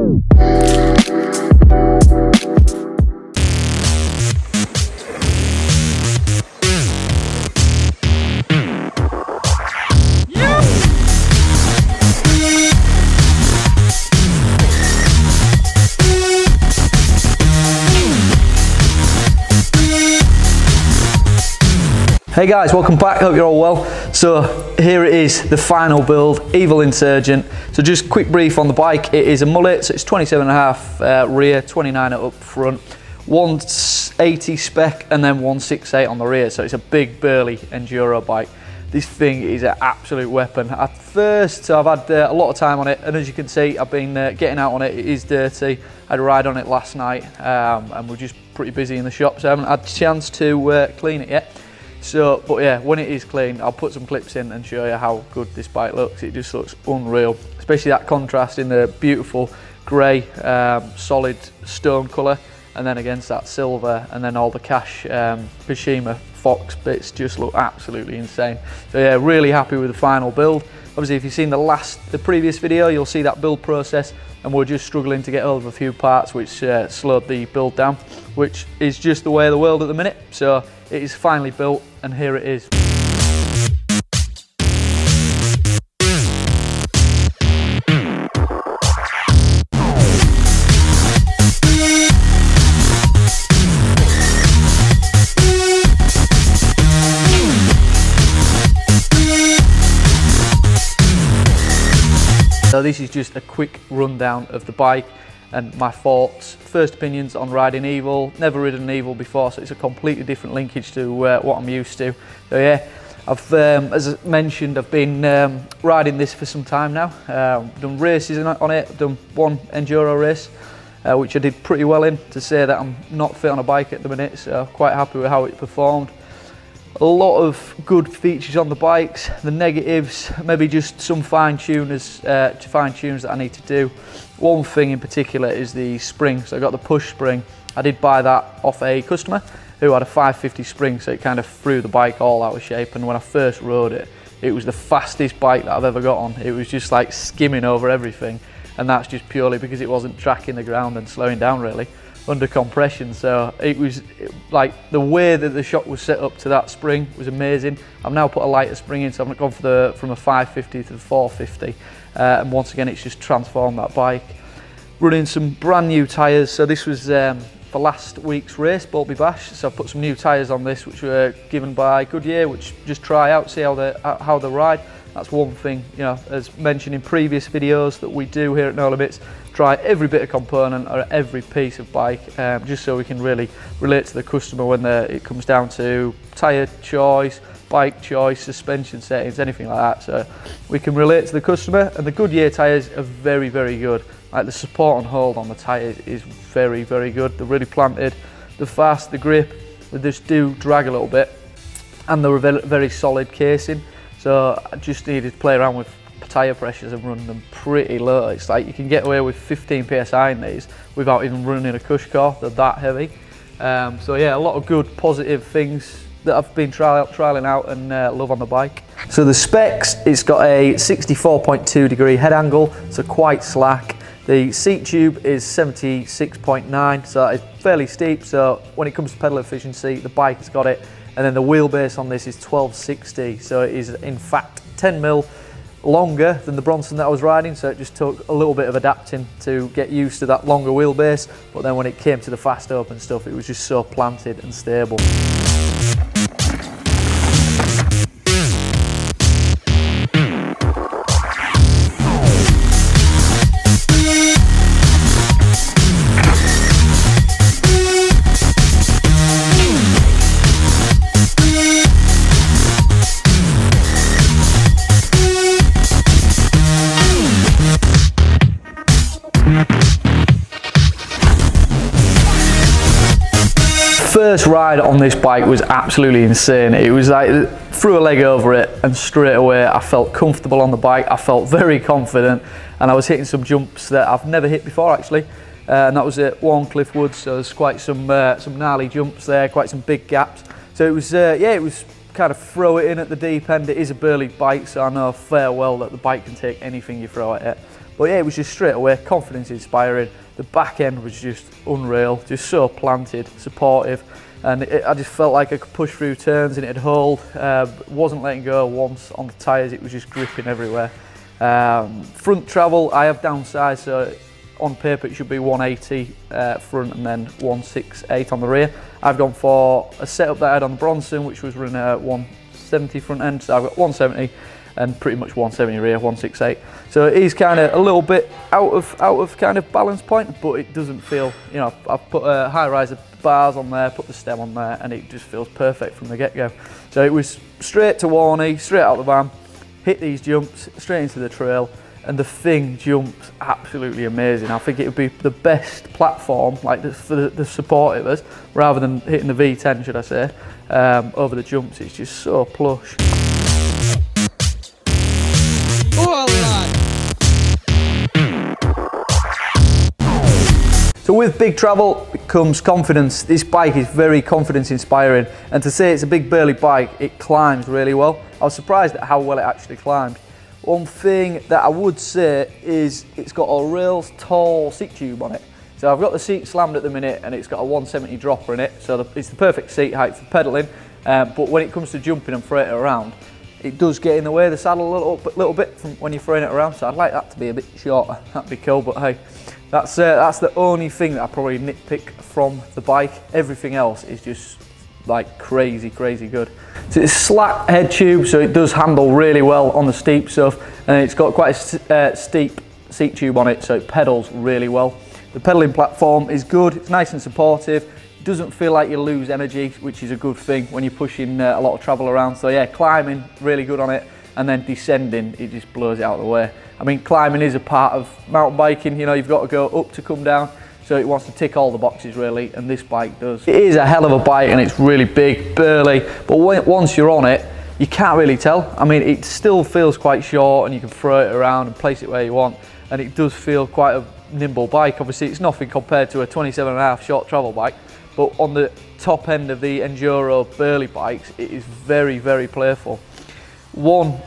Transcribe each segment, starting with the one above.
Hey guys, welcome back, hope you're all well. So here it is, the final build, Evil Insurgent. So just quick brief on the bike, it is a mullet, so it's 27.5 rear, 29 up front, 180 spec and then 168 on the rear, so it's a big burly enduro bike. This thing is an absolute weapon. At first, so I've had a lot of time on it, and as you can see, I've been getting out on it. It is dirty. I had a ride on it last night, and we're just pretty busy in the shop, so I haven't had a chance to clean it yet. So, but yeah, when it is clean, I'll put some clips in and show you how good this bike looks. It just looks unreal, especially that contrast in the beautiful grey, solid stone colour, and then against that silver, and then all the Kashima Fox bits just look absolutely insane. So yeah, really happy with the final build. Obviously, if you've seen the previous video, you'll see that build process, and we're just struggling to get hold of a few parts which slowed the build down, which is just the way of the world at the minute. So it is finally built, and here it is. So this is just a quick rundown of the bike and my thoughts, first opinions on riding Evil. Never ridden an Evil before, so it's a completely different linkage to what I'm used to. So yeah, I've, as I mentioned, I've been riding this for some time now. Done races on it, I've done one enduro race, which I did pretty well in, to say that I'm not fit on a bike at the minute, so quite happy with how it performed. A lot of good features on the bikes. The negatives, maybe just some fine tunes that I need to do. One thing in particular is the spring. So I got the push spring. I did buy that off a customer who had a 550 spring, so it kind of threw the bike all out of shape. And when I first rode it, it was the fastest bike that I've ever got on. It was just like skimming over everything, and that's just purely because it wasn't tracking the ground and slowing down really under compression. So it was like the way that the shock was set up to that spring was amazing. I've now put a lighter spring in, so I've gone for from a 550 to the 450, and once again it's just transformed that bike. Running some brand new tyres, so this was for last week's race, Boltby Bash, so I've put some new tyres on this which were given by Goodyear, which just try out, see how they ride. That's one thing, you know, as mentioned in previous videos that we do here at No Limits, try every bit of component or every piece of bike, just so we can really relate to the customer when it comes down to tyre choice, bike choice, suspension settings, anything like that. So we can relate to the customer, and the Goodyear tyres are very, very good. Like the support and hold on the tyres is very, very good. They're really planted, they're fast, the grip, they just do drag a little bit, and they're a very, very solid casing. So I just needed to play around with tyre pressures and run them pretty low. It's like you can get away with 15 psi in these without even running a cush core, they're that heavy. So yeah, a lot of good positive things that I've been trialling out and love on the bike. So the specs, it's got a 64.2 degree head angle, so quite slack. The seat tube is 76.9, so it's fairly steep, so when it comes to pedal efficiency, the bike has got it. And then the wheelbase on this is 1260, so it is in fact 10mm longer than the Bronson that I was riding, so it just took a little bit of adapting to get used to that longer wheelbase, but then when it came to the fast open stuff, it was just so planted and stable. First ride on this bike was absolutely insane. It was like, threw a leg over it and straight away I felt comfortable on the bike, I felt very confident, and I was hitting some jumps that I've never hit before actually, and that was at Warncliffe Woods, so there's quite some gnarly jumps there, quite some big gaps. So it was, yeah, it was kind of throw it in at the deep end. It is a burly bike, so I know fair well that the bike can take anything you throw at it. But yeah, it was just straight away confidence inspiring. The back end was just unreal, just so planted, supportive, and I just felt like I could push through turns and it'd hold. Wasn't letting go once on the tyres, it was just gripping everywhere. Front travel, I have downsized, so on paper it should be 180 front and then 168 on the rear. I've gone for a setup that I had on the Bronson, which was running a 170 front end, so I've got 170 and pretty much 170 rear, 168. So it is kind of a little bit out of kind of balance point, but it doesn't feel, you know, I've put high riser bars on there, put the stem on there, and it just feels perfect from the get-go. So it was straight to Warney, straight out of the van, hit these jumps, straight into the trail, and the thing jumps absolutely amazing. I think it would be the best platform, like for the supporters, rather than hitting the V10, should I say, over the jumps. It's just so plush. So with big travel comes confidence. This bike is very confidence inspiring, and to say it's a big burly bike, it climbs really well. I was surprised at how well it actually climbed. One thing that I would say is it's got a real tall seat tube on it. So I've got the seat slammed at the minute and it's got a 170 dropper in it, so it's the perfect seat height for pedalling, but when it comes to jumping and throwing it around, it does get in the way of the saddle a little bit from when you're throwing it around, so I'd like that to be a bit shorter. That'd be cool, but hey, that's the only thing that I probably nitpick from the bike. Everything else is just like crazy good. So it's slack head tube, so it does handle really well on the steep stuff, and it's got quite a steep seat tube on it, so it pedals really well. The pedaling platform is good, it's nice and supportive. It doesn't feel like you lose energy, which is a good thing when you're pushing a lot of travel around. So yeah, climbing really good on it, and then descending, it just blows it out of the way. I mean, climbing is a part of mountain biking, you know, you've got to go up to come down. So it wants to tick all the boxes really, and this bike does. It is a hell of a bike, and it's really big, burly, but once you're on it, you can't really tell. I mean, it still feels quite short, and you can throw it around and place it where you want, and it does feel quite a nimble bike. Obviously, it's nothing compared to a 27.5 short travel bike, but on the top end of the enduro burly bikes, it is very playful. One,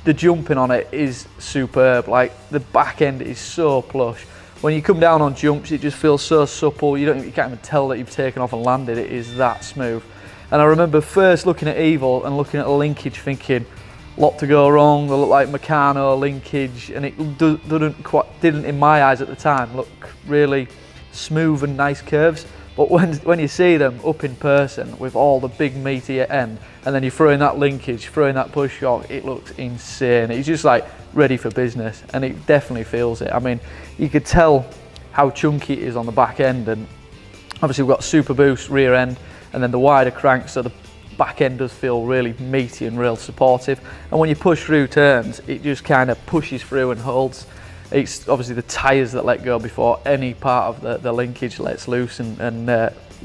the jumping on it is superb. Like, the back end is so plush. When you come down on jumps, it just feels so supple. You can't even tell that you've taken off and landed. It is that smooth. And I remember first looking at Evil and looking at the linkage, thinking, lot to go wrong. They look like Meccano linkage, and it didn't in my eyes at the time look really smooth and nice curves. But when you see them up in person with all the big meaty end, and then you throw in that linkage, throw in that push shock, it looks insane. It's just like ready for business, and it definitely feels it. I mean, you could tell how chunky it is on the back end, and obviously we've got super boost rear end and then the wider crank, so the back end does feel really meaty and real supportive. And when you push through turns, it just kind of pushes through and holds. It's obviously the tyres that let go before any part of the linkage lets loose and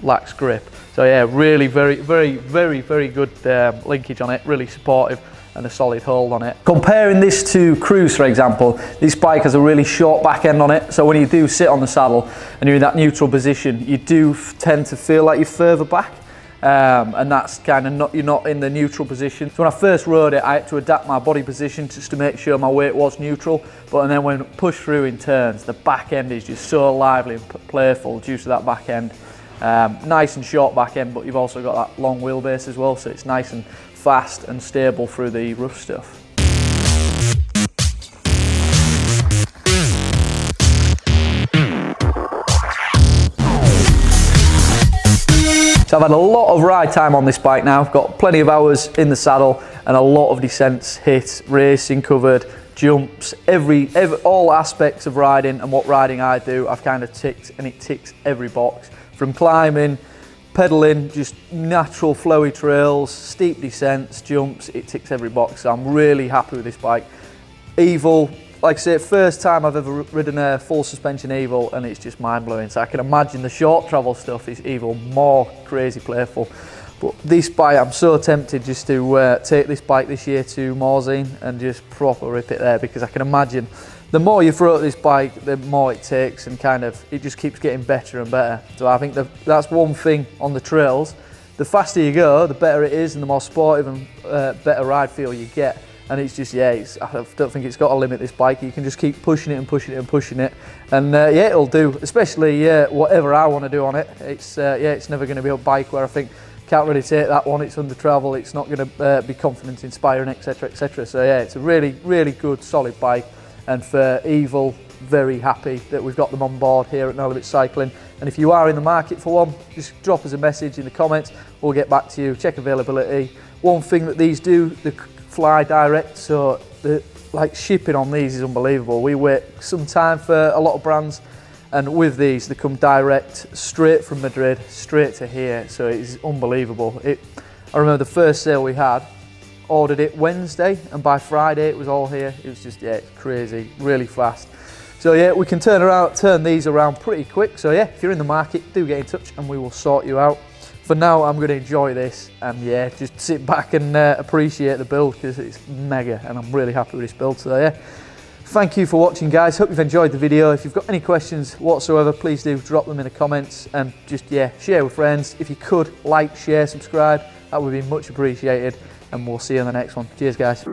lacks grip. So yeah, really very good linkage on it, really supportive and a solid hold on it. Comparing this to Cruise, for example, this bike has a really short back end on it, so when you do sit on the saddle and you're in that neutral position, you do tend to feel like you're further back. And that's kind of you're not in the neutral position. So when I first rode it, I had to adapt my body position just to make sure my weight was neutral. But then when pushed through in turns, the back end is just so lively and playful due to that back end. Nice and short back end, but you've also got that long wheelbase as well, so it's nice and fast and stable through the rough stuff. So I've had a lot of ride time on this bike now. I've got plenty of hours in the saddle and a lot of descents hit, racing covered, jumps, all aspects of riding and what riding I do, I've kind of ticked, and it ticks every box. From climbing, pedaling, just natural flowy trails, steep descents, jumps, it ticks every box. So I'm really happy with this bike. Evil, like I say, first time I've ever ridden a full suspension Evil, and it's just mind-blowing. So I can imagine the short travel stuff is even more crazy playful. But this bike, I'm so tempted just to take this bike this year to Morzine and just proper rip it there, because I can imagine the more you throw at this bike, the more it takes, and kind of it just keeps getting better and better. So I think that's one thing on the trails. The faster you go, the better it is, and the more sportive and better ride feel you get. and it's just, yeah, I don't think it's got a limit, this bike. You can just keep pushing it and pushing it and pushing it, and yeah, it'll do, especially whatever I want to do on it. It's yeah, it's never going to be a bike where I think, can't really take that one, it's under travel, it's not going to be confidence inspiring, etc, etc. So yeah, it's a really, really good solid bike, and for Evil, very happy that we've got them on board here at Nolabit Cycling. And if you are in the market for one, just drop us a message in the comments, we'll get back to you, check availability. One thing that these do, they fly direct, so the shipping on these is unbelievable. We wait some time for a lot of brands, and with these, they come direct, straight from Madrid, straight to here, so it's unbelievable. I remember the first sale we had, ordered it Wednesday, and by Friday it was all here. It was just, yeah, it's crazy, really fast. So yeah, we can turn these around pretty quick. So yeah, if you're in the market, do get in touch and we will sort you out. For now, I'm going to enjoy this, and yeah, just sit back and appreciate the build, because it's mega, and I'm really happy with this build. So yeah, thank you for watching, guys. Hope you've enjoyed the video. If you've got any questions whatsoever, please do drop them in the comments, and just, yeah, share with friends. If you could, like, share, subscribe, that would be much appreciated, and we'll see you in the next one. Cheers, guys.